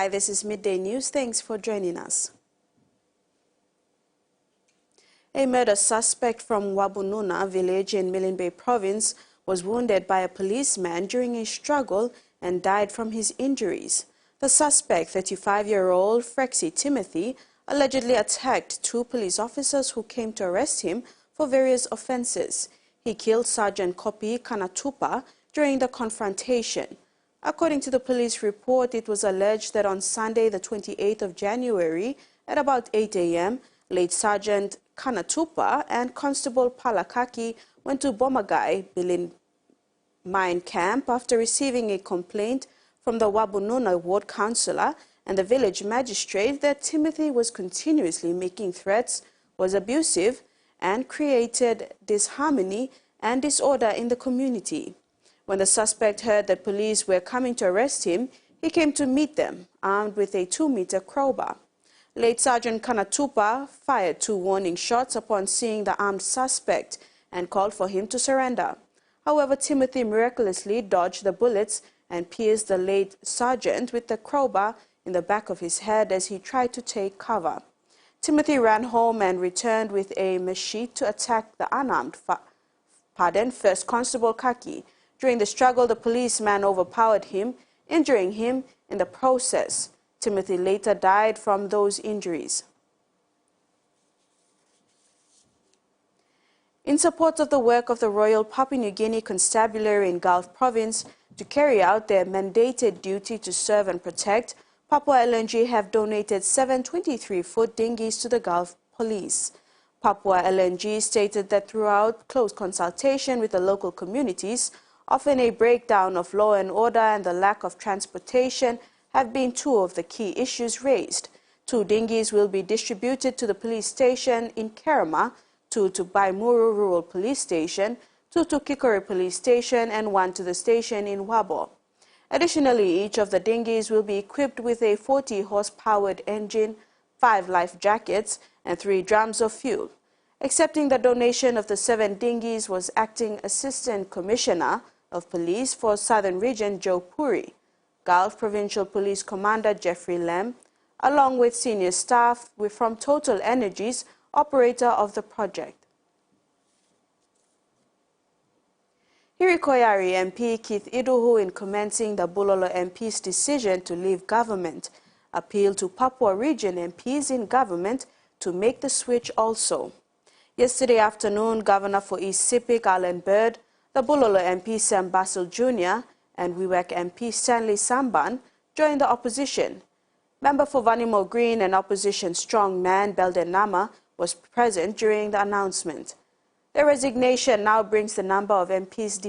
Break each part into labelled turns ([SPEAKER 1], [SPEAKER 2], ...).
[SPEAKER 1] Hi, this is Midday News. Thanks for joining us. A murder suspect from Wabununa village in Milne Bay province was wounded by a policeman during a struggle and died from his injuries. The suspect, 35-year-old Frexy Timothy, allegedly attacked two police officers who came to arrest him for various offenses. He killed Sergeant Kopi Kanatupa during the confrontation. According to the police report, it was alleged that on Sunday, the 28th of January, at about 8 a.m., late Sergeant Kanatupa and Constable Palakaki went to Bomagai Bilin mine camp after receiving a complaint from the Wabununa ward councillor and the village magistrate that Timothy was continuously making threats, was abusive, and created disharmony and disorder in the community. When the suspect heard that police were coming to arrest him, he came to meet them, armed with a 2-meter crowbar. Late Sergeant Kanatupa fired 2 warning shots upon seeing the armed suspect and called for him to surrender. However, Timothy miraculously dodged the bullets and pierced the late sergeant with the crowbar in the back of his head as he tried to take cover. Timothy ran home and returned with a machete to attack the unarmed First Constable Kaki. During the struggle, the policeman overpowered him, injuring him in the process. Timothy later died from those injuries. In support of the work of the Royal Papua New Guinea Constabulary in Gulf Province to carry out their mandated duty to serve and protect, Papua LNG have donated 7 23-foot dinghies to the Gulf Police. Papua LNG stated that throughout close consultation with the local communities, often a breakdown of law and order and the lack of transportation have been 2 of the key issues raised. 2 dinghies will be distributed to the police station in Kerama, 2 to Baimuru Rural Police Station, 2 to Kikori Police Station, and 1 to the station in Wabo. Additionally, each of the dinghies will be equipped with a 40-horse-powered engine, 5 life jackets, and 3 drums of fuel. Accepting the donation of the 7 dinghies was Acting Assistant Commissioner of Police for Southern Region Joe Puri, Gulf Provincial Police Commander Jeffrey Lem, along with senior staff from Total Energies, operator of the project. Hirikoyari MP Keith Iduhu, in commenting the Bulolo MP's decision to leave government, appealed to Papua Region MPs in government to make the switch also. Yesterday afternoon, Governor for East Sepik Alan Bird, the Bulolo MP Sam Basil Jr. and Wewak MP Stanley Samban joined the opposition. Member for Vanimo Green and opposition strongman Belden Nama was present during the announcement. The resignation now brings the number of MPs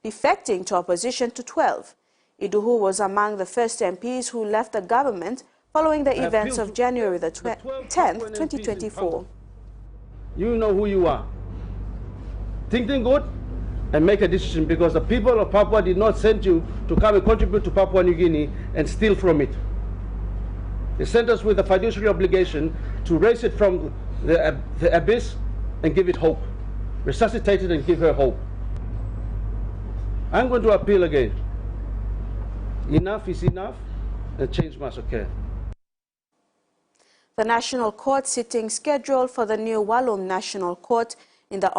[SPEAKER 1] defecting to opposition to 12. Iduhu was among the first MPs who left the government following the events of January the 10th, 2024.
[SPEAKER 2] You know who you are. Thinking good and make a decision, because the people of Papua did not send you to come and contribute to Papua New Guinea and steal from it. They sent us with a fiduciary obligation to raise it from the abyss and give it hope. Resuscitate it and give her hope. I'm going to appeal again. Enough is enough, and change must occur.
[SPEAKER 1] The National Court sitting scheduled for the new Walum National Court in the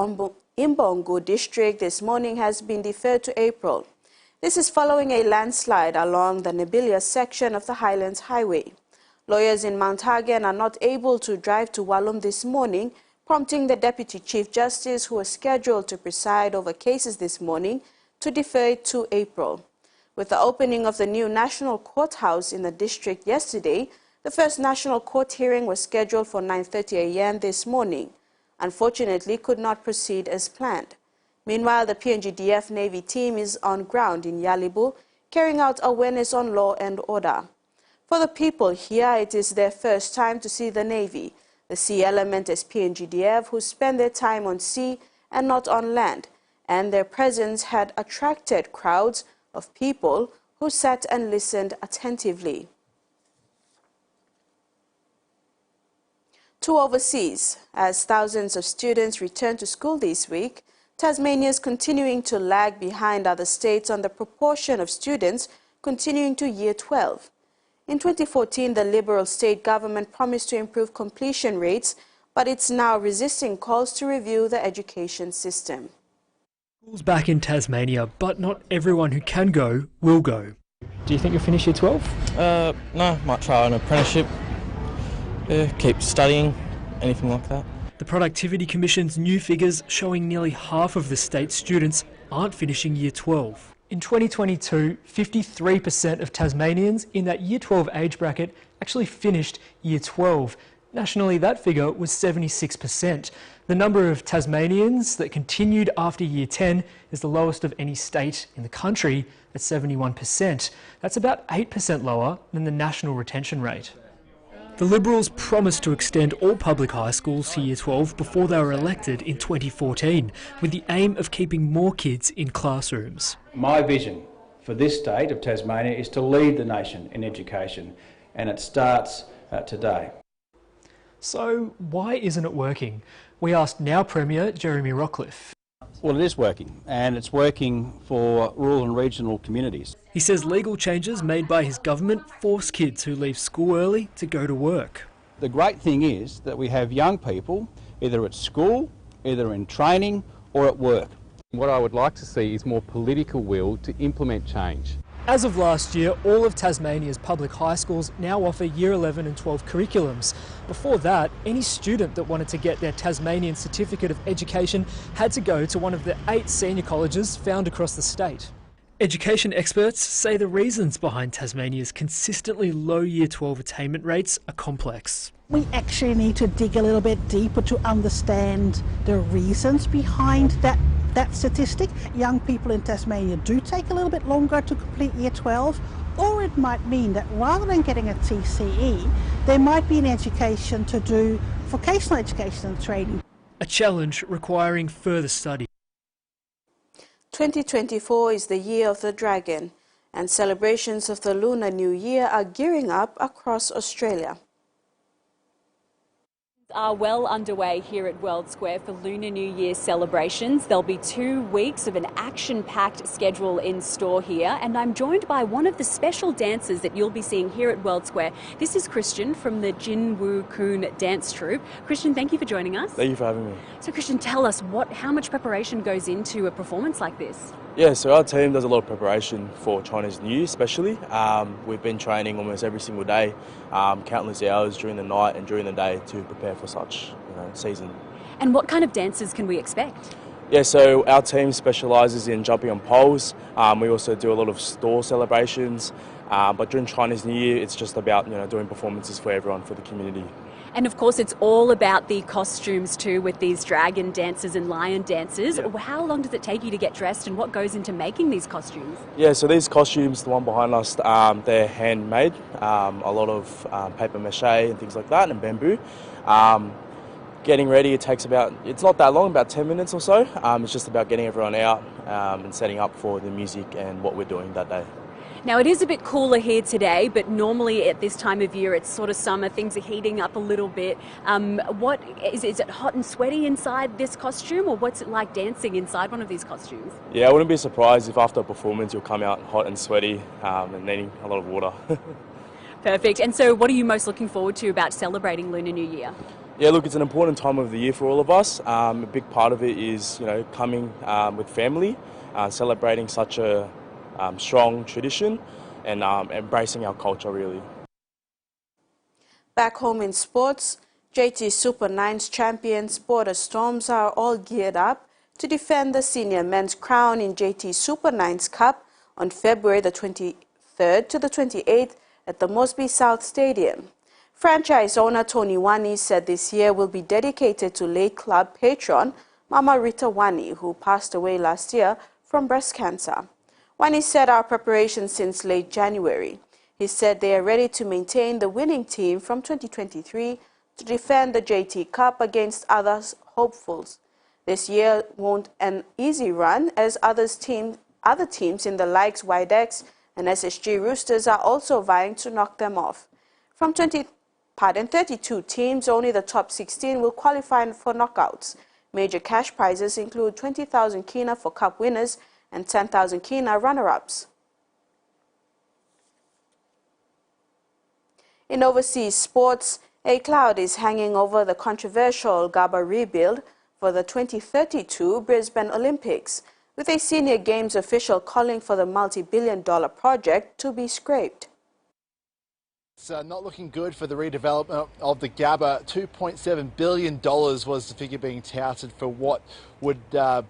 [SPEAKER 1] Imbongo district this morning has been deferred to April. This is following a landslide along the Nebilia section of the Highlands Highway. Lawyers in Mount Hagen are not able to drive to Walum this morning, prompting the Deputy Chief Justice, who was scheduled to preside over cases this morning, to defer it to April. With the opening of the new National Courthouse in the district yesterday, the first National Court hearing was scheduled for 9:30 a.m. this morning. Unfortunately, could not proceed as planned. Meanwhile, the PNGDF Navy team is on ground in Yalibu, carrying out awareness on law and order. For the people here, it is their first time to see the Navy. The sea element is PNGDF, who spend their time on sea and not on land, and their presence had attracted crowds of people who sat and listened attentively. To overseas, as thousands of students return to school this week, Tasmania is continuing to lag behind other states on the proportion of students continuing to Year 12. In 2014, the Liberal state government promised to improve completion rates, but it's now resisting calls to review the education system.
[SPEAKER 3] Schools back in Tasmania, but not everyone who can go will go. Do you think you'll finish year 12?
[SPEAKER 4] No, might try an apprenticeship. Yeah, keep studying, anything like that.
[SPEAKER 3] The Productivity Commission's new figures showing nearly half of the state's students aren't finishing year 12. In 2022, 53% of Tasmanians in that year 12 age bracket actually finished year 12. Nationally, that figure was 76%. The number of Tasmanians that continued after year 10 is the lowest of any state in the country at 71%. That's about 8% lower than the national retention rate. The Liberals promised to extend all public high schools to year 12 before they were elected in 2014, with the aim of keeping more kids in classrooms.
[SPEAKER 5] My vision for this state of Tasmania is to lead the nation in education, and it starts today.
[SPEAKER 3] So why isn't it working? We asked now Premier Jeremy Rockliff.
[SPEAKER 5] Well, it is working, and it's working for rural and regional communities.
[SPEAKER 3] He says legal changes made by his government force kids who leave school early to go to work.
[SPEAKER 5] The great thing is that we have young people either at school, either in training or at work.
[SPEAKER 6] What I would like to see is more political will to implement change.
[SPEAKER 3] As of last year, all of Tasmania's public high schools now offer Year 11 and 12 curriculums. Before that, any student that wanted to get their Tasmanian Certificate of Education had to go to one of the 8 senior colleges found across the state. Education experts say the reasons behind Tasmania's consistently low Year 12 attainment rates are complex.
[SPEAKER 7] We actually need to dig a little bit deeper to understand the reasons behind that statistic. Young people in Tasmania do take a little bit longer to complete Year 12, or it might mean that rather than getting a TCE, there might be an education to do vocational education and training.
[SPEAKER 3] A challenge requiring further study.
[SPEAKER 1] 2024 is the year of the dragon, and celebrations of the Lunar New Year are gearing up across Australia.
[SPEAKER 8] Are well underway here at World Square for Lunar New Year celebrations. There'll be 2 weeks of an action-packed schedule in store here, and I'm joined by one of the special dancers that you'll be seeing here at World Square. This is Christian from the Jin Woo Koon dance troupe. Christian, thank you for joining us.
[SPEAKER 4] Thank you for having me.
[SPEAKER 8] So Christian, tell us how much preparation goes into a performance like this?
[SPEAKER 4] Yeah, so our team does a lot of preparation for Chinese New Year especially. We've been training almost every single day, countless hours during the night and during the day to prepare for such season.
[SPEAKER 8] And what kind of dances can we expect?
[SPEAKER 4] Yeah, so our team specialises in jumping on poles. We also do a lot of store celebrations, but during Chinese New Year it's just about doing performances for everyone, for the community.
[SPEAKER 8] And of course it's all about the costumes too, with these dragon dancers and lion dancers. Yeah. How long does it take you to get dressed, and what goes into making these costumes?
[SPEAKER 4] Yeah, so these costumes, the one behind us, they're handmade. A lot of paper mache and things like that, and bamboo. Getting ready, it's not that long, about 10 minutes or so. It's just about getting everyone out and setting up for the music and what we're doing that day.
[SPEAKER 8] Now it is a bit cooler here today, but normally at this time of year it's sort of summer, things are heating up a little bit. Is it hot and sweaty inside this costume, or what's it like dancing inside one of these costumes?
[SPEAKER 4] Yeah, I wouldn't be surprised if after a performance you'll come out hot and sweaty and needing a lot of water.
[SPEAKER 8] Perfect. And so what are you most looking forward to about celebrating Lunar New Year?
[SPEAKER 4] Yeah, look, it's an important time of the year for all of us. A big part of it is, coming with family, celebrating such a strong tradition and embracing our culture, really.
[SPEAKER 1] Back home in sports, JT Super 9's champions Border Storms are all geared up to defend the senior men's crown in JT Super 9's Cup on February the 23rd to the 28th at the Mosby South Stadium. Franchise owner Tony Wani said this year will be dedicated to late club patron Mama Rita Wani, who passed away last year from breast cancer. Wani said our preparations since late January. He said they are ready to maintain the winning team from 2023 to defend the JT Cup against other hopefuls. This year won't an easy run, as other teams in the likes Widex and SSG Roosters are also vying to knock them off. From 32 teams, only the top 16 will qualify for knockouts. Major cash prizes include 20,000 kina for cup winners and 10,000 kina runner-ups. In overseas sports, a cloud is hanging over the controversial Gabba rebuild for the 2032 Brisbane Olympics, with a senior games official calling for the multi-billion-dollar project to be scrapped.
[SPEAKER 9] It's not looking good for the redevelopment of the Gabba. $2.7 billion was the figure being touted for what would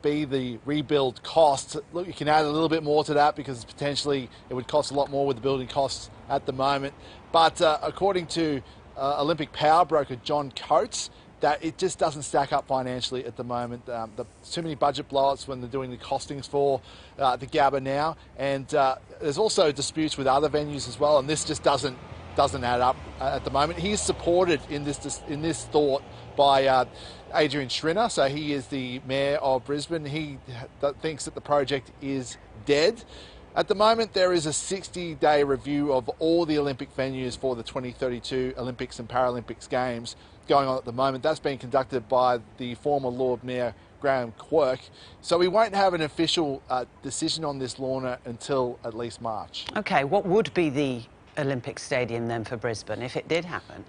[SPEAKER 9] be the rebuild costs. Look, you can add a little bit more to that because potentially it would cost a lot more with the building costs at the moment. But according to Olympic power broker John Coates, that it just doesn't stack up financially at the moment. Too many budget blowouts when they're doing the costings for the Gabba now. And there's also disputes with other venues as well, and this just doesn't add up at the moment. He is supported in this thought by Adrian Schrinner, so he is the mayor of Brisbane. He thinks that the project is dead. At the moment, there is a 60-day review of all the Olympic venues for the 2032 Olympics and Paralympics Games going on at the moment. That's being conducted by the former Lord Mayor Graham Quirk. So we won't have an official decision on this, Lorna, until at least March.
[SPEAKER 10] OK, what would be the Olympic Stadium then for Brisbane if it did happen?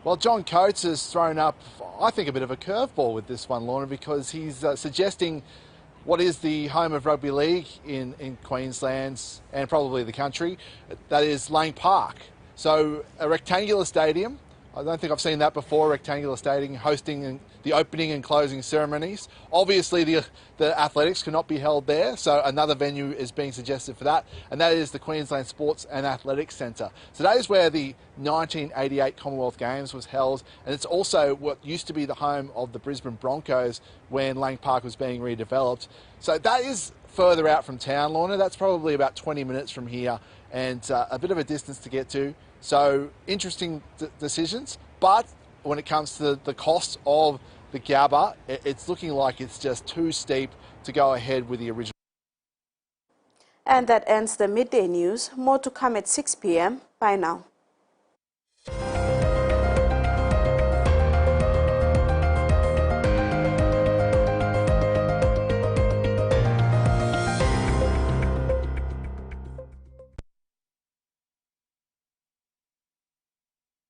[SPEAKER 9] Well, John Coates has thrown up, I think, a bit of a curveball with this one, Lorna, because he's suggesting what is the home of rugby league in Queensland and probably the country, that is Lang Park. So a rectangular stadium, I don't think I've seen that before, rectangular stadium hosting the opening and closing ceremonies. Obviously the athletics cannot be held there, so another venue is being suggested for that, and that is the Queensland Sports and Athletics Centre. So that is where the 1988 Commonwealth Games was held, and it's also what used to be the home of the Brisbane Broncos when Lang Park was being redeveloped. So that is further out from town, Lorna. That's probably about 20 minutes from here, and a bit of a distance to get to. So interesting decisions, but when it comes to the cost of the Gabba, it's looking like it's just too steep to go ahead with the original.
[SPEAKER 1] And that ends the midday news. More to come at 6 p.m. Bye now.